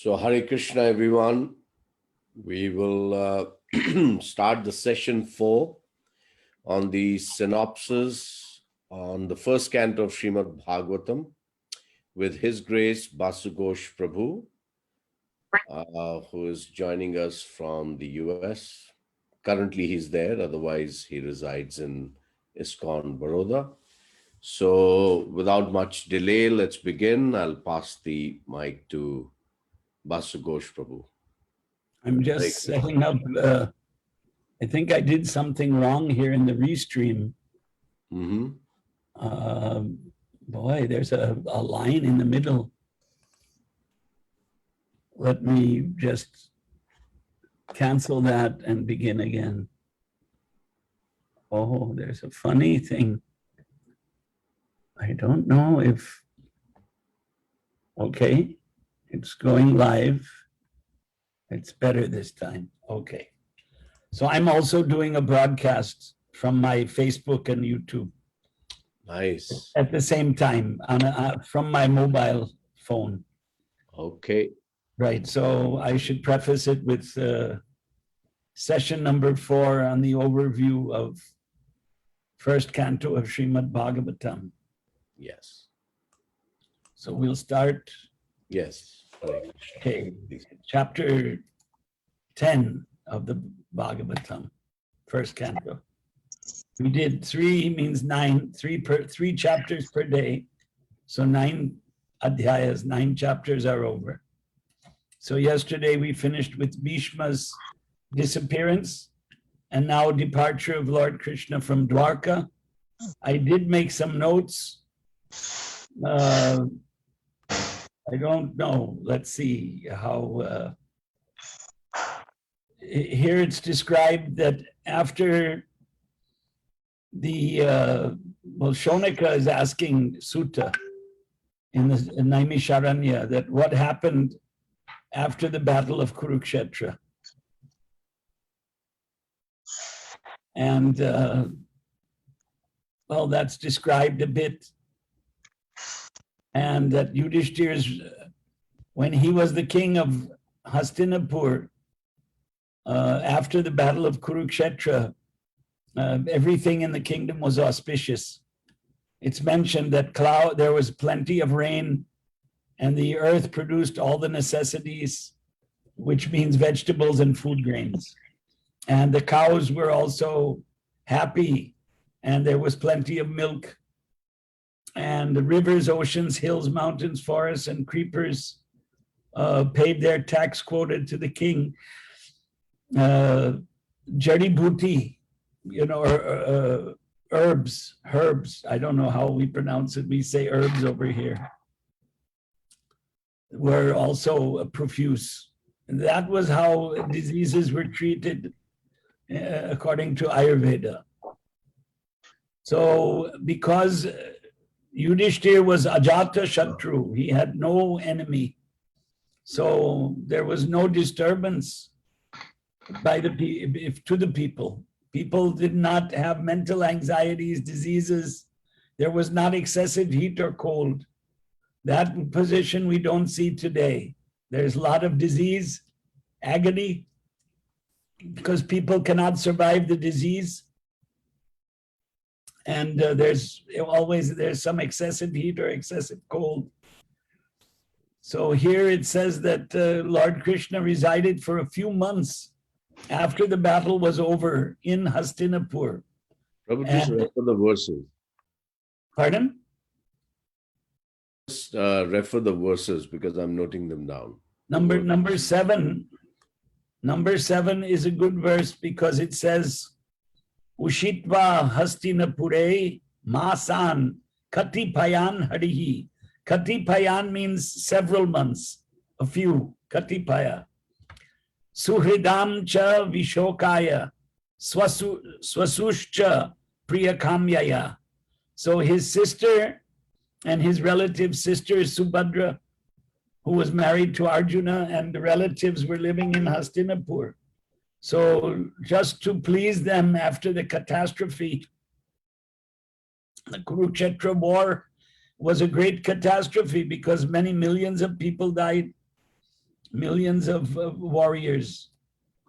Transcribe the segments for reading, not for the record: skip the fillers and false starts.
So Hare Krishna, everyone. We will start the session 4 on the synopsis on the first canto of Srimad Bhagavatam with His Grace Basu Ghosh Prabhu, who is joining us from the US. Currently he's there, otherwise he resides in ISKCON, Baroda. So without much delay, let's begin. I'll pass the mic to Basu Ghosh Prabhu. I'm just setting up, I think I did something wrong here in the restream. Boy, there's a line in the middle. Let me just cancel that and begin again. Oh, there's a funny thing. I don't know if, okay, it's going live. It's better this time. Okay. So I'm also doing a broadcast from my Facebook and YouTube. Nice. At the same time, from my mobile phone. Okay. Right. So I should preface it with session number 4 on the overview of first canto of Srimad Bhagavatam. Yes. So we'll start. Yes. Okay. Chapter 10 of the Bhagavatam, first canto. We did 3 means 9, 3 chapters per day. So 9 adhyayas, 9 chapters are over. So yesterday we finished with Bhishma's disappearance and now departure of Lord Krishna from Dwarka. I did make some notes. I don't know. Let's see how. Here it's described that after the Shonika is asking Sutta in the Naimisharanya that what happened after the battle of Kurukshetra. And well, that's described a bit. And that Yudhishthir's, when he was the king of Hastinapur, after the battle of Kurukshetra, everything in the kingdom was auspicious. It's mentioned that there was plenty of rain and the earth produced all the necessities, which means vegetables and food grains. And the cows were also happy and there was plenty of milk. And the rivers, oceans, hills, mountains, forests, and creepers paid their tax quota to the king. Jari bhuti, herbs, I don't know how we pronounce it. We say herbs over here. Were also profuse. And that was how diseases were treated according to Ayurveda. So because Yudhishthir was Ajata Shatru, he had no enemy. So there was no disturbance to the people. People did not have mental anxieties, diseases. There was not excessive heat or cold. That position we don't see today. There's a lot of disease, agony, because people cannot survive the disease. And there's some excessive heat or excessive cold. So here it says that Lord Krishna resided for a few months after the battle was over in Hastinapur. Prabhu, just refer the verses. Pardon? Just refer the verses because I'm noting them down. Number 7. Number 7 is a good verse because it says, Ushitva Hastinapure Masan Katipayan Harihi. Katipayan means several months, a few, Katipaya. Suhridam cha Vishokaya Swasushcha Priyakamyaya. So his sister and his relative sister Subhadra, who was married to Arjuna, and the relatives were living in Hastinapur. So just to please them after the catastrophe, the Kurukshetra war was a great catastrophe because many millions of people died. millions of warriors.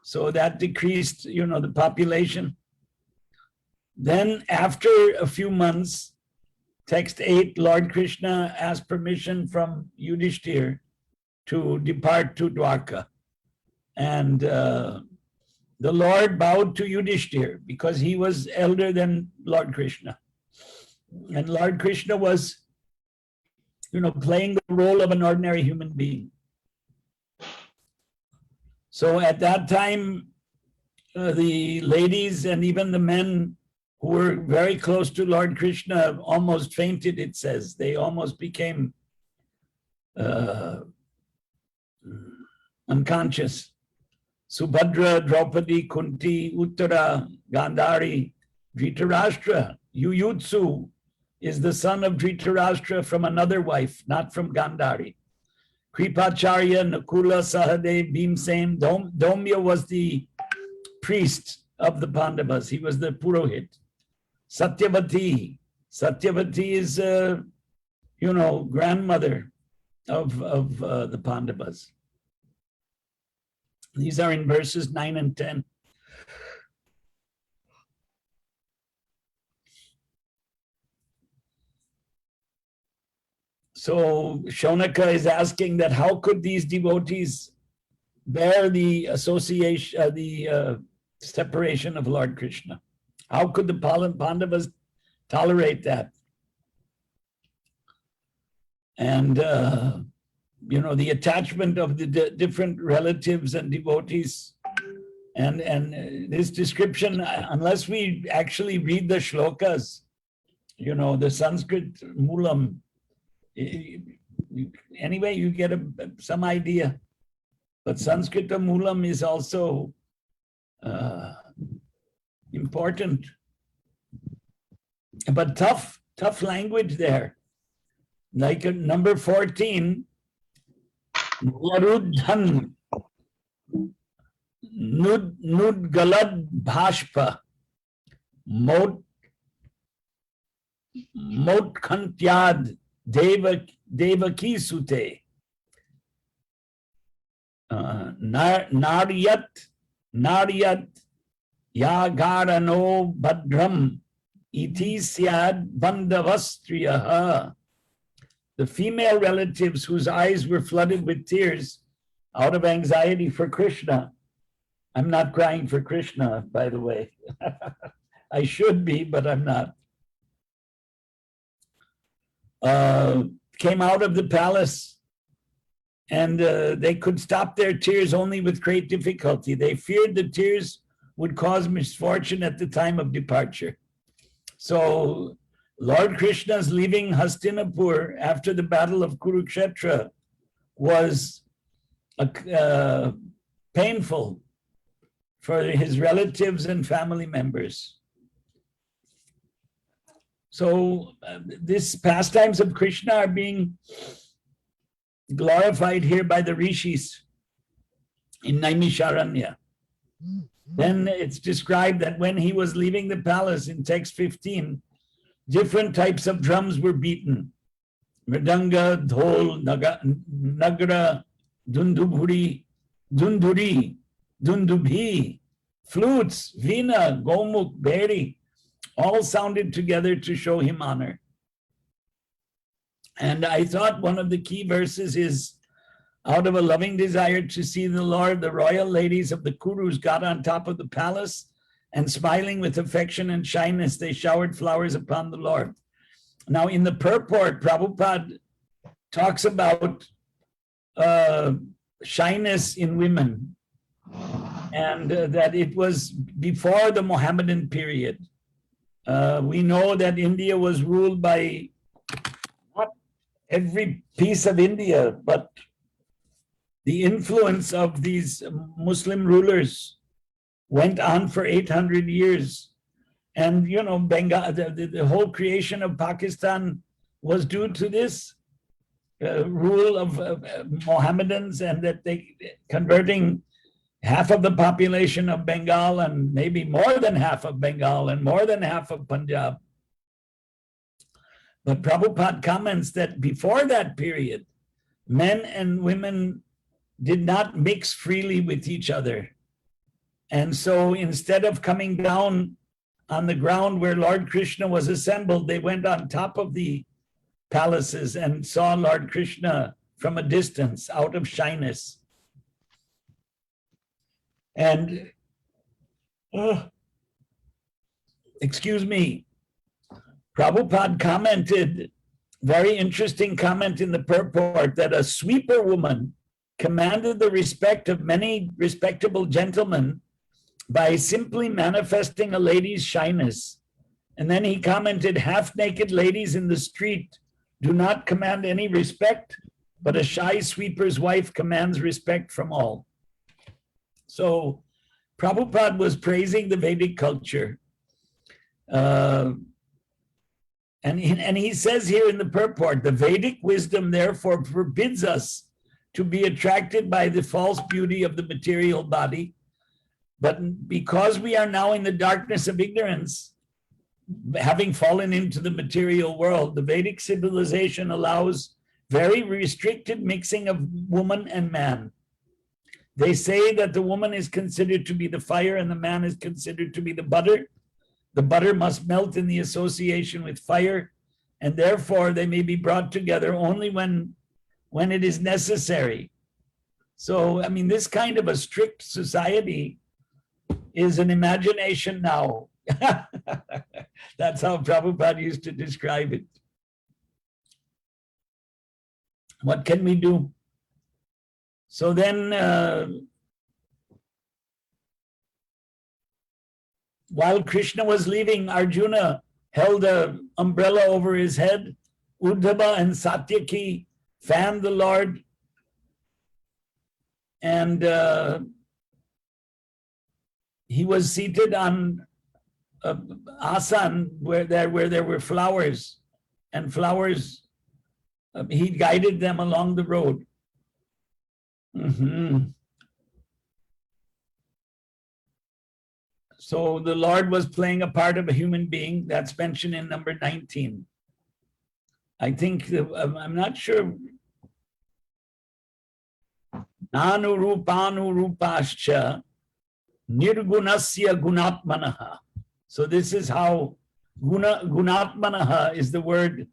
So that decreased, the population. Then after a few months, text 8, Lord Krishna asked permission from Yudhishthir to depart to Dwarka. And the Lord bowed to Yudhishthir because he was elder than Lord Krishna. And Lord Krishna was, playing the role of an ordinary human being. So at that time, the ladies and even the men who were very close to Lord Krishna almost fainted, it says. They almost became unconscious. Subhadra, Draupadi, Kunti, Uttara, Gandhari, Dhritarashtra. Yuyutsu is the son of Dhritarashtra from another wife, not from Gandhari. Kripacharya, Nakula, Sahadev, Bhimsen. Domya was the priest of the Pandavas. He was the Purohit. Satyavati. Satyavati is, grandmother of the Pandavas. These are in verses 9 and 10. So Shaunaka is asking that how could these devotees bear the association, the separation of Lord Krishna? How could the Pandavas tolerate that? And, the attachment of the different relatives and devotees. And this description, unless we actually read the shlokas, the Sanskrit moolam, anyway, you get some idea. But Sanskrita moolam is also important. But tough language there. Like number 14, Narudhan Nudgalad Bhashpa Motkantyad Devaki Sute Naryat Yagarano Badram Iti Syad Bandavastriyaha. The female relatives whose eyes were flooded with tears out of anxiety for Krishna. I'm not crying for Krishna, by the way. I should be, but I'm not. Came out of the palace, and they could stop their tears only with great difficulty. They feared the tears would cause misfortune at the time of departure. So Lord Krishna's leaving Hastinapur after the battle of Kurukshetra was painful for his relatives and family members. So these pastimes of Krishna are being glorified here by the rishis in Naimisharanya. Then it's described that when he was leaving the palace in text 15, different types of drums were beaten. Mridanga, dhol, nagara, dundubhuri, dunduri, dundubhi, flutes, veena, gomuk, beri, all sounded together to show him honor. And I thought one of the key verses is, out of a loving desire to see the Lord, the royal ladies of the Kurus got on top of the palace, and smiling with affection and shyness, they showered flowers upon the Lord. Now in the purport, Prabhupada talks about shyness in women, and that it was before the Mohammedan period. We know that India was ruled by not every piece of India, but the influence of these Muslim rulers went on for 800 years. And, Bengal, the whole creation of Pakistan was due to this rule of Mohammedans, and that they converting half of the population of Bengal, and maybe more than half of Bengal, and more than half of Punjab. But Prabhupada comments that before that period, men and women did not mix freely with each other. And so instead of coming down on the ground where Lord Krishna was assembled, they went on top of the palaces and saw Lord Krishna from a distance out of shyness. And, excuse me, Prabhupada commented, very interesting comment in the purport, that a sweeper woman commanded the respect of many respectable gentlemen by simply manifesting a lady's shyness. And then he commented, half-naked ladies in the street do not command any respect, but a shy sweeper's wife commands respect from all. So Prabhupada was praising the Vedic culture. And he says here in the purport, the Vedic wisdom therefore forbids us to be attracted by the false beauty of the material body. But because we are now in the darkness of ignorance, having fallen into the material world, the Vedic civilization allows very restricted mixing of woman and man. They say that the woman is considered to be the fire and the man is considered to be the butter. The butter must melt in the association with fire, and therefore they may be brought together only when it is necessary. So, I mean, this kind of a strict society is an imagination now. That's how Prabhupada used to describe it. What can we do? So then, while Krishna was leaving, Arjuna held an umbrella over his head. Uddhava and Satyaki fanned the Lord, and he was seated on an asan where there were flowers, and flowers, he guided them along the road. So the Lord was playing a part of a human being. That's mentioned in number 19. I think, I'm not sure. Nanu rupascha nirgunasya gunatmanaha. So this is how gunatmanaha is the word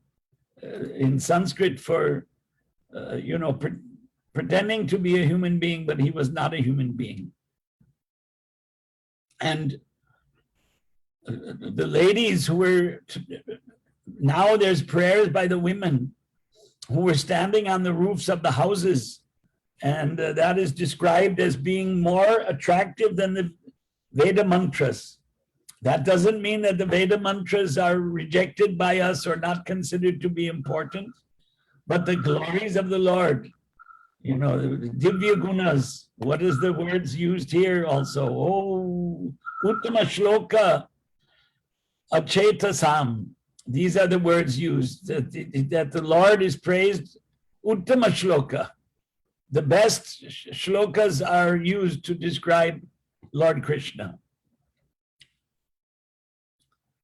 in Sanskrit for, pretending to be a human being, but he was not a human being. And the ladies who were, now there's prayers by the women who were standing on the roofs of the houses, and that is described as being more attractive than the Veda mantras. That doesn't mean that the Veda mantras are rejected by us or not considered to be important, but the glories of the Lord, the Divya Gunas, what is the words used here also? Oh, Uttama Shloka Achetasam. These are the words used, that the Lord is praised. Uttama Shloka. The best shlokas are used to describe Lord Krishna.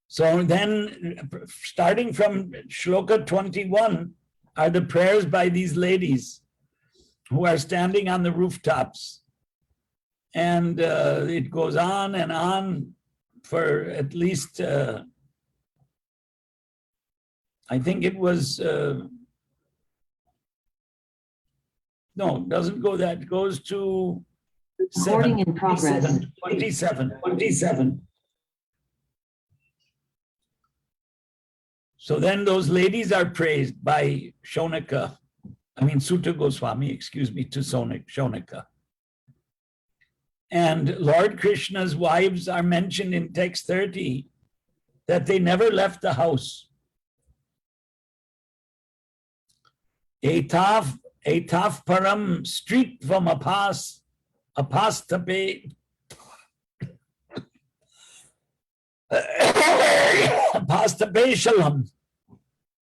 So then, starting from shloka 21, are the prayers by these ladies who are standing on the rooftops. And it goes on and on for at least, I think it was, no, it doesn't go that, it goes to Recording in progress. 27. So then those ladies are praised by Shunika, Sutta Goswami, to Shunika. And Lord Krishna's wives are mentioned in text 30, that they never left the house. Etaf param street from apastape shalam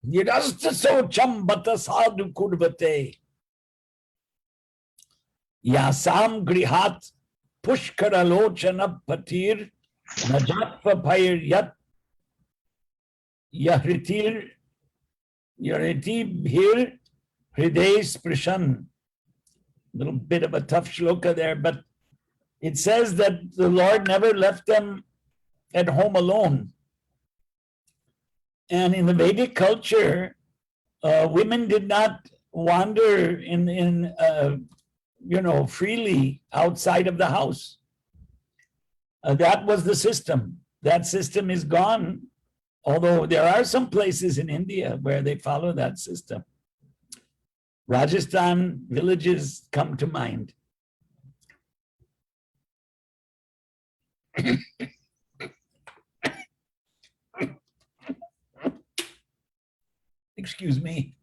nirasta socham bata sadhu kurvate yasam grihat pushkaralochana patir najatva pair yat yahritir yariti bhir hriday sprishan. little bit of a tough shloka there, but it says that the Lord never left them at home alone. And in the Vedic culture, women did not wander freely outside of the house. That was the system. That system is gone, although there are some places in India where they follow that system. Rajasthan villages come to mind. Excuse me.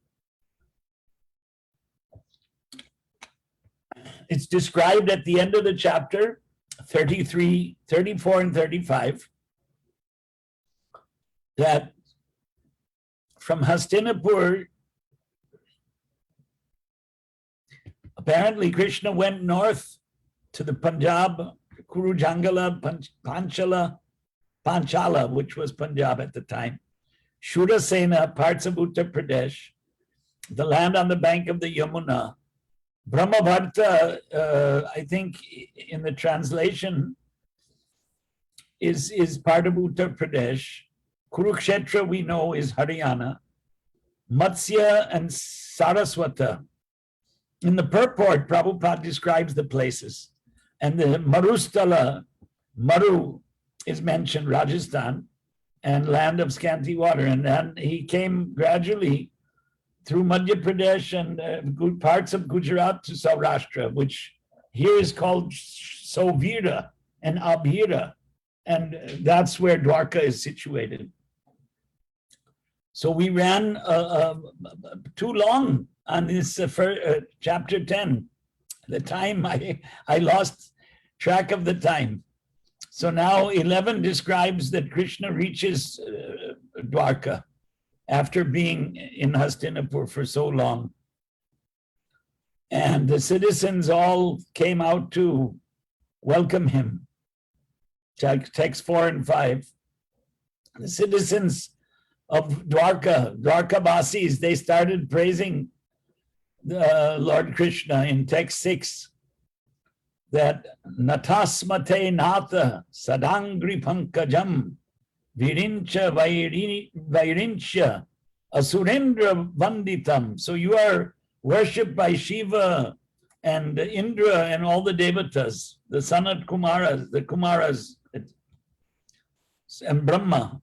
It's described at the end of the chapter, 33, 34, and 35, that from Hastinapur, apparently Krishna went north to the Punjab, Kurujangala, Panchala, which was Punjab at the time, Shurasena, parts of Uttar Pradesh, the land on the bank of the Yamuna. Brahmabharta, I think in the translation, is part of Uttar Pradesh. Kurukshetra, we know, is Haryana. Matsya and Saraswata. In the purport, Prabhupada describes the places. And the Marustala, Maru, is mentioned, Rajasthan, and land of scanty water. And then he came gradually through Madhya Pradesh and good parts of Gujarat to Saurashtra, which here is called Sovira and Abhira. And that's where Dwarka is situated. So we ran too long on this chapter 10. The time, I lost track of the time. So now 11 describes that Krishna reaches Dwarka after being in Hastinapur for so long. And the citizens all came out to welcome him. Text 4 and 5. The citizens of Dwarka Basis, they started praising the Lord Krishna in text 6. That Natasmate Natha Sadangri Pankajam Virincha Vairincha Asurendra Vanditam. So you are worshipped by Shiva and Indra and all the Devatas, the Sanat Kumaras, the Kumaras, and Brahma.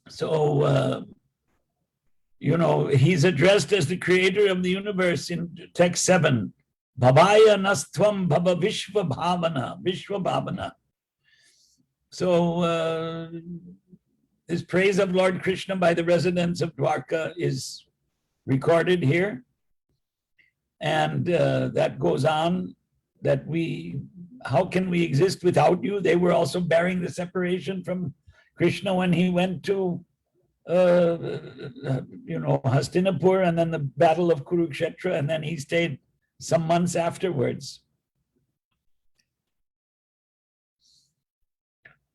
So, he's addressed as the creator of the universe in text 7. Bhavaya nastvam bhava vishva bhavana. So this praise of Lord Krishna by the residents of Dwarka is recorded here. And that goes on, that how can we exist without you? They were also bearing the separation from Krishna when he went to Hastinapur, and then the battle of Kurukshetra, and then he stayed some months afterwards.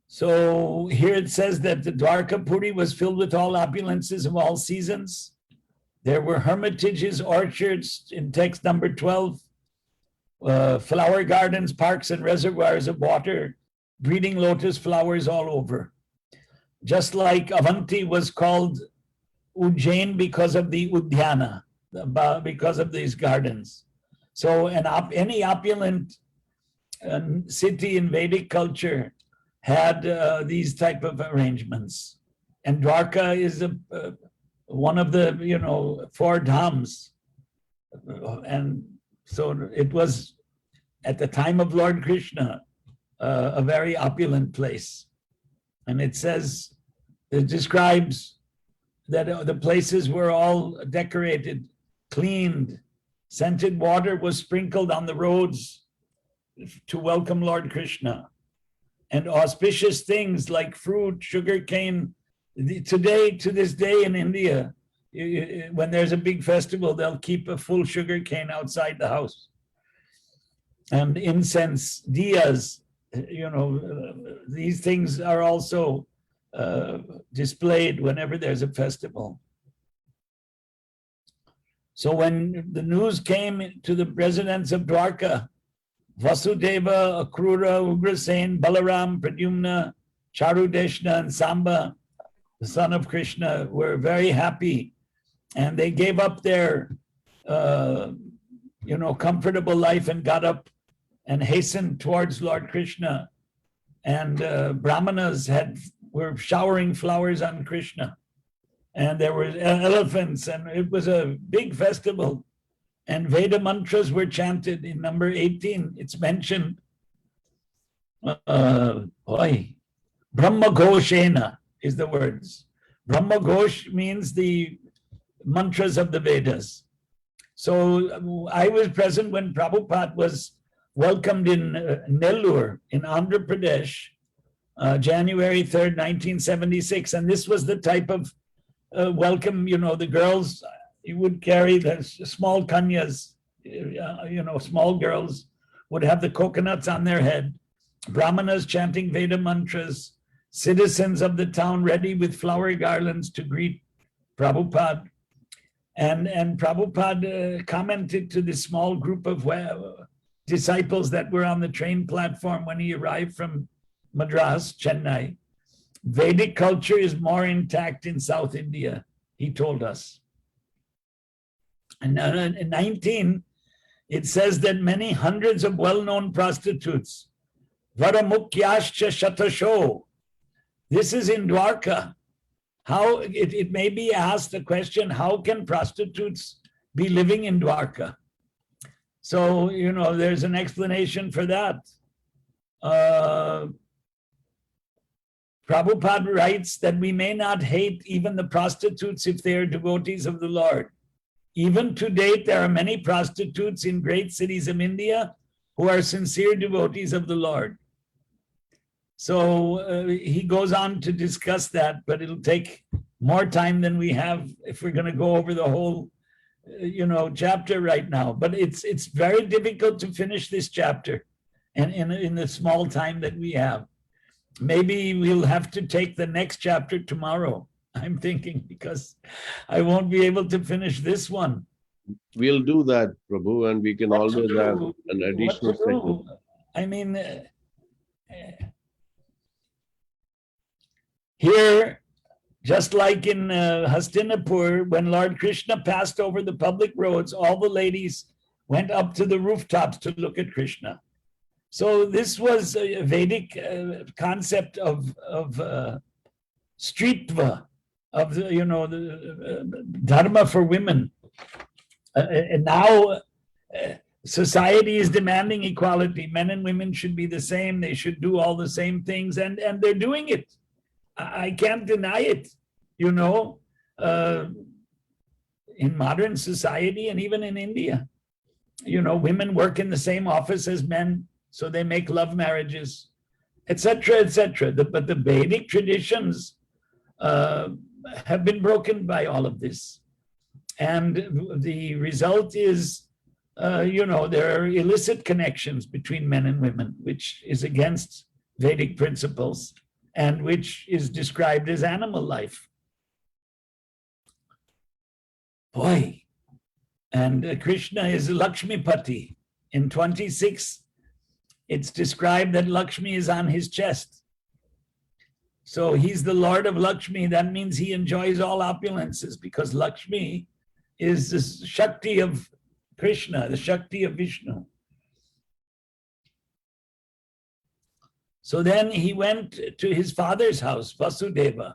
So here it says that the Dwarka Puri was filled with all opulences of all seasons. There were hermitages, orchards in text number 12, flower gardens, parks, and reservoirs of water, breeding lotus flowers all over. Just like Avanti was called Ujjain because of the Udhyana, because of these gardens. So any opulent city in Vedic culture had these type of arrangements. And Dwarka is one of the 4 dhams. And so it was, at the time of Lord Krishna, a very opulent place. And it describes that the places were all decorated, cleaned, scented water was sprinkled on the roads to welcome Lord Krishna. And auspicious things like fruit, sugar cane. To this day in India, when there's a big festival, they'll keep a full sugar cane outside the house. And incense, diyas, these things are also displayed whenever there's a festival. So when the news came to the residents of Dwarka, Vasudeva, Akrura, Ugrasen, Balaram, Pradyumna, Charudeshna, and Samba, the son of Krishna, were very happy, and they gave up their comfortable life and got up and hastened towards Lord Krishna. And Brahmanas were showering flowers on Krishna, and there were elephants, and it was a big festival. And Veda mantras were chanted. In number 18, it's mentioned, Brahma Ghoshena is the words. Brahma Ghosh means the mantras of the Vedas. So I was present when Prabhupada was welcomed in Nellore in Andhra Pradesh, January 3rd, 1976. And this was the type of welcome, the girls, you would carry the small kanyas, small girls would have the coconuts on their head, Brahmanas chanting Veda mantras, citizens of the town ready with flower garlands to greet Prabhupada. And Prabhupada commented to this small group of disciples that were on the train platform when he arrived from Madras, Chennai. Vedic culture is more intact in South India, he told us. And in 19, it says that many hundreds of well-known prostitutes, Varamukyascha Shatasho, this is in Dwarka. How it may be asked the question, how can prostitutes be living in Dwarka? So, there's an explanation for that. Prabhupada writes that we may not hate even the prostitutes if they are devotees of the Lord. Even to date, there are many prostitutes in great cities of India who are sincere devotees of the Lord. So he goes on to discuss that, but it'll take more time than we have if we're going to go over the whole, chapter right now. But it's very difficult to finish this chapter, and in the small time that we have. Maybe we'll have to take the next chapter tomorrow, I'm thinking, because I won't be able to finish this one. We'll do that, Prabhu, and we can always have an additional session. I mean, here, just like in Hastinapur, when Lord Krishna passed over the public roads, all the ladies went up to the rooftops to look at Krishna. So this was a Vedic concept of streetva, of the dharma for women. And now society is demanding equality. Men and women should be the same. They should do all the same things, and they're doing it. I can't deny it. In modern society and even in India, women work in the same office as men, so they make love marriages, etc., etc. But the Vedic traditions have been broken by all of this. And the result is, there are illicit connections between men and women, which is against Vedic principles and which is described as animal life. Boy, and Krishna is Lakshmipati. In 26, it's described that Lakshmi is on his chest. So he's the Lord of Lakshmi. That means he enjoys all opulences, because Lakshmi is the Shakti of Krishna, the Shakti of Vishnu. So then he went to his father's house, Vasudeva,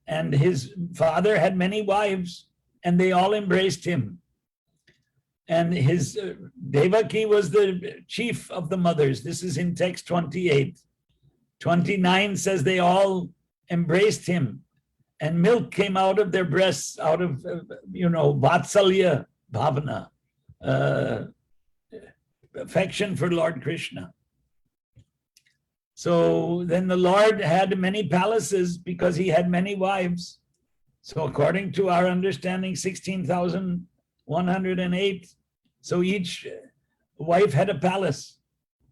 and his father had many wives, and they all embraced him. And his Devaki was the chief of the mothers. This is in text 28. 29 says they all embraced him, and milk came out of their breasts, out of, Vatsalya Bhavana, affection for Lord Krishna. So then the Lord had many palaces because he had many wives. So according to our understanding, 16,108. So each wife had a palace.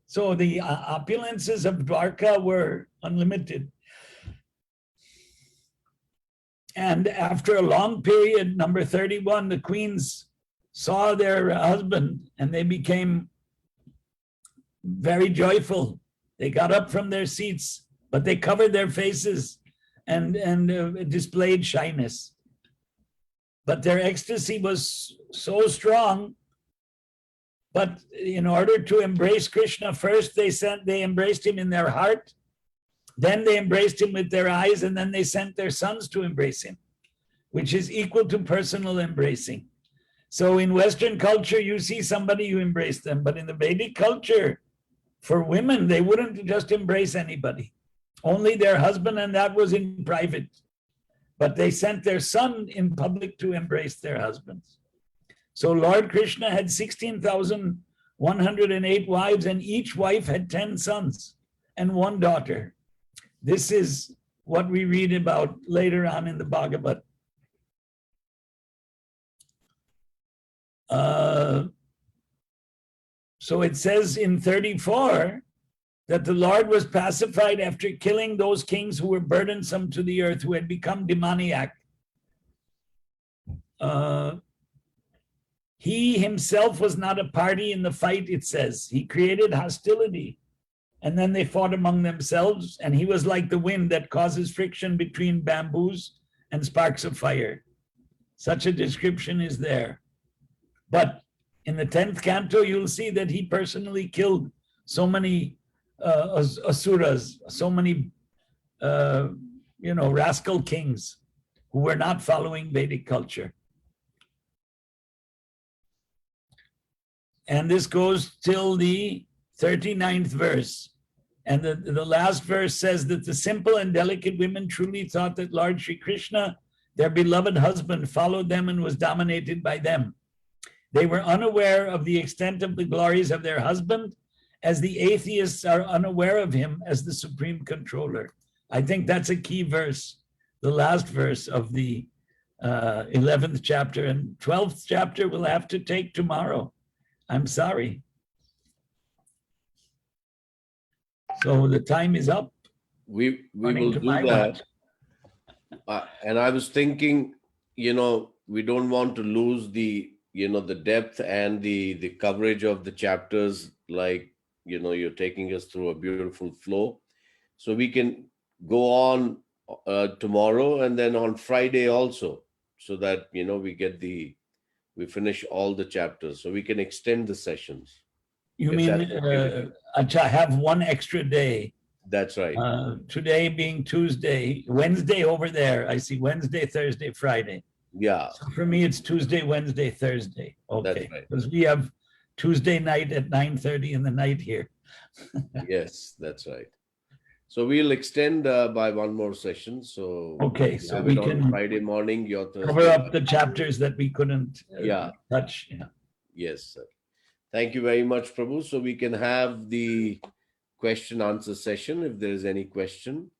So the opulences of Dwarka were unlimited. And after a long period, number 31, the queens saw their husband and they became very joyful. They got up from their seats, but they covered their faces and displayed shyness. But their ecstasy was so strong. But in order to embrace Krishna, first they embraced him in their heart, then they embraced him with their eyes, and then they sent their sons to embrace him, which is equal to personal embracing. So in Western culture, you see somebody, you embrace them. But in the Vedic culture, for women, they wouldn't just embrace anybody, only their husband, and that was in private. But they sent their son in public to embrace their husbands. So Lord Krishna had 16,108 wives, and each wife had 10 sons and one daughter. This is what we read about later on in the Bhagavatam. So it says in 34 that the Lord was pacified after killing those kings who were burdensome to the earth, who had become demoniac. He himself was not a party in the fight, it says. He created hostility, and then they fought among themselves, and he was like the wind that causes friction between bamboos and sparks of fire. Such a description is there. But in the 10th canto, you'll see that he personally killed so many asuras, so many, rascal kings who were not following Vedic culture. And this goes till the 39th verse. And the last verse says that the simple and delicate women truly thought that Lord Sri Krishna, their beloved husband, followed them and was dominated by them. They were unaware of the extent of the glories of their husband, as the atheists are unaware of him as the supreme controller. I think that's a key verse, the last verse of the 11th chapter. And 12th chapter we'll have to take tomorrow. I'm sorry. So the time is up. We will do that. And I was thinking, we don't want to lose the depth and the coverage of the chapters, like, you're taking us through a beautiful flow. So we can go on tomorrow and then on Friday also, so that, we finish all the chapters, so we can extend the sessions. You mean, have one extra day? That's right. Today being Tuesday, Wednesday over there. I see Wednesday, Thursday, Friday. Yeah. So for me, it's Tuesday, Wednesday, Thursday. Okay. That's right. Because we have Tuesday night at 9:30 in the night here. Yes, that's right. So we'll extend by one more session. So okay, so we can Friday morning, your Thursday. Cover up the chapters that we couldn't touch. Yeah. Yes, sir. Thank you very much, Prabhu. So we can have the question answer session if there is any question.